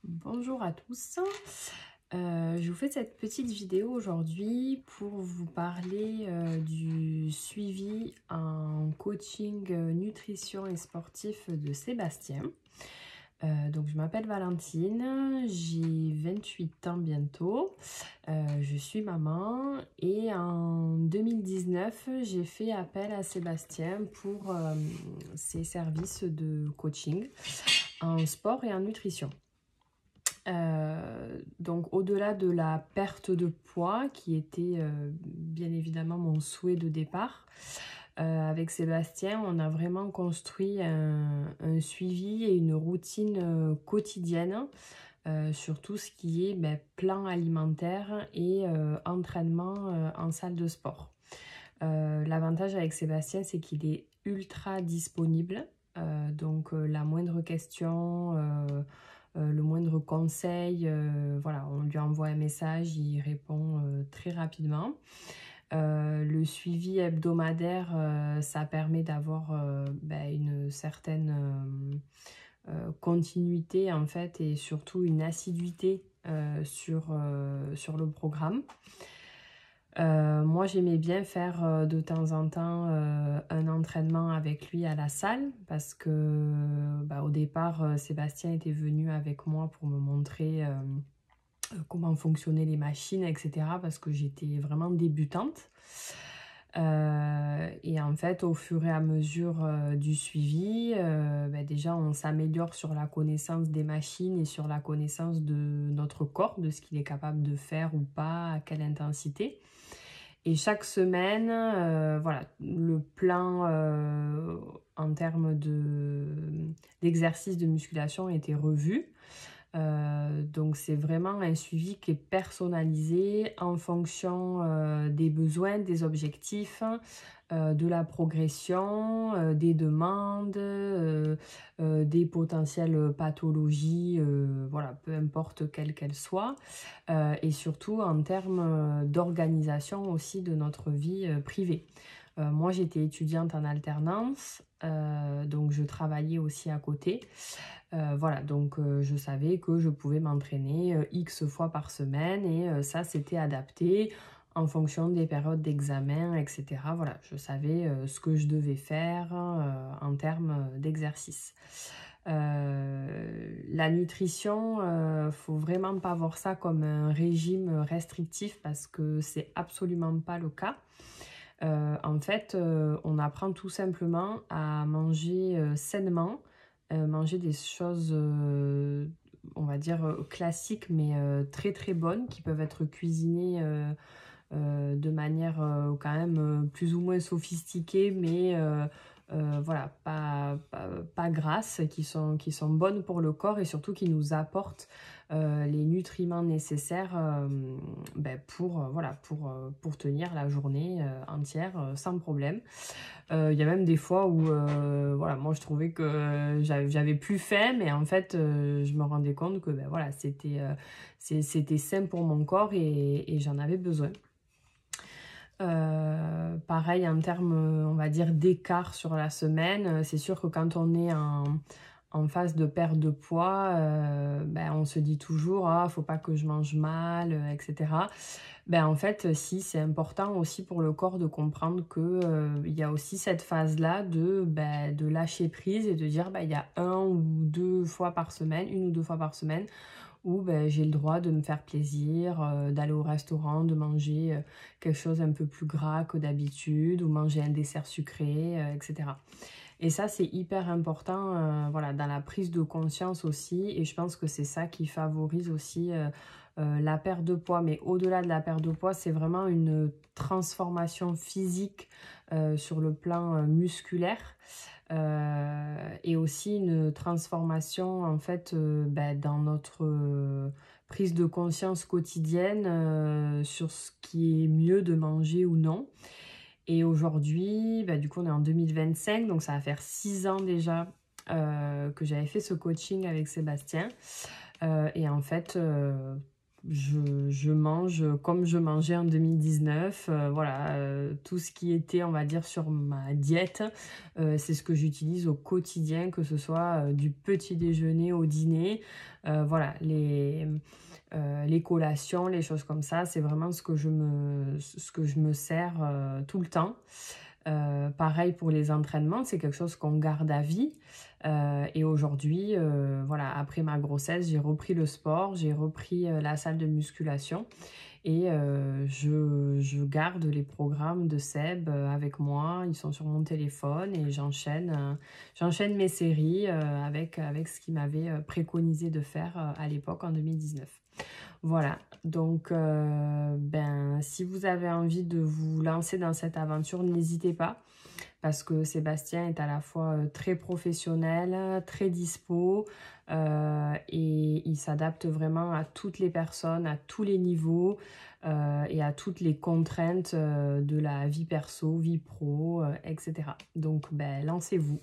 Bonjour à tous, je vous fais cette petite vidéo aujourd'hui pour vous parler du suivi en coaching nutrition et sportif de Sébastien. Donc je m'appelle Valentine, j'ai 28 ans bientôt, je suis maman et en 2019 j'ai fait appel à Sébastien pour ses services de coaching en sport et en nutrition. Donc au-delà de la perte de poids qui était bien évidemment mon souhait de départ, avec Sébastien on a vraiment construit un suivi et une routine quotidienne sur tout ce qui est plan alimentaire et entraînement en salle de sport. L'avantage avec Sébastien, c'est qu'il est ultra disponible, donc la moindre question, le moindre conseil, voilà, on lui envoie un message, il répond très rapidement. Le suivi hebdomadaire, ça permet d'avoir une certaine continuité en fait et surtout une assiduité sur le programme. Moi j'aimais bien faire de temps en temps un entraînement avec lui à la salle parce que au départ Sébastien était venu avec moi pour me montrer comment fonctionnaient les machines, etc. parce que j'étais vraiment débutante. Et en fait au fur et à mesure du suivi, déjà on s'améliore sur la connaissance des machines et sur la connaissance de notre corps, de ce qu'il est capable de faire ou pas, à quelle intensité. Et chaque semaine, voilà, le plan en termes d'exercice de musculation a été revu. Donc c'est vraiment un suivi qui est personnalisé en fonction des besoins, des objectifs, de la progression, des demandes, des potentielles pathologies, voilà, peu importe quelles qu'elles soient, et surtout en termes d'organisation aussi de notre vie privée. Moi j'étais étudiante en alternance, donc je travaillais aussi à côté. Voilà, donc je savais que je pouvais m'entraîner X fois par semaine et ça c'était adapté en fonction des périodes d'examen, etc. Voilà, je savais ce que je devais faire en termes d'exercice. La nutrition, faut vraiment pas voir ça comme un régime restrictif parce que c'est absolument pas le cas. En fait, on apprend tout simplement à manger sainement, manger des choses, on va dire, classiques, mais très très bonnes, qui peuvent être cuisinées de manière quand même plus ou moins sophistiquée, mais voilà, pas grasses, qui sont bonnes pour le corps et surtout qui nous apportent les nutriments nécessaires voilà, pour tenir la journée entière sans problème. Il y a même des fois où voilà, moi je trouvais que j'avais plus faim, mais en fait je me rendais compte que voilà, c'était sain pour mon corps et j'en avais besoin. Pareil en termes, on va dire, d'écart sur la semaine, c'est sûr que quand on est en phase de perte de poids, on se dit toujours « Ah, faut pas que je mange mal, etc. » En fait, si, c'est important aussi pour le corps de comprendre que il y a aussi cette phase-là de lâcher prise et de dire il y a une ou deux fois par semaine où j'ai le droit de me faire plaisir, d'aller au restaurant, de manger quelque chose un peu plus gras que d'habitude ou manger un dessert sucré, etc. Et ça, c'est hyper important voilà, dans la prise de conscience aussi. Et je pense que c'est ça qui favorise aussi la perte de poids. Mais au-delà de la perte de poids, c'est vraiment une transformation physique sur le plan musculaire. Et aussi une transformation en fait dans notre prise de conscience quotidienne sur ce qui est mieux de manger ou non. Et aujourd'hui, du coup on est en 2025, donc ça va faire 6 ans déjà que j'avais fait ce coaching avec Sébastien. Et en fait, je mange comme je mangeais en 2019. Voilà, tout ce qui était, on va dire, sur ma diète, c'est ce que j'utilise au quotidien, que ce soit du petit déjeuner au dîner. Voilà, les collations, les choses comme ça, c'est vraiment ce que je me sers tout le temps. Pareil pour les entraînements, c'est quelque chose qu'on garde à vie. Et aujourd'hui, voilà, après ma grossesse, j'ai repris le sport, j'ai repris la salle de musculation et je garde les programmes de Seb avec moi. Ils sont sur mon téléphone et j'enchaîne mes séries avec ce qu'il m'avait préconisé de faire à l'époque en 2019. Voilà, donc ben, si vous avez envie de vous lancer dans cette aventure, n'hésitez pas, parce que Sébastien est à la fois très professionnel, très dispo, et il s'adapte vraiment à toutes les personnes, à tous les niveaux, et à toutes les contraintes de la vie perso, vie pro, etc. Donc ben, lancez-vous.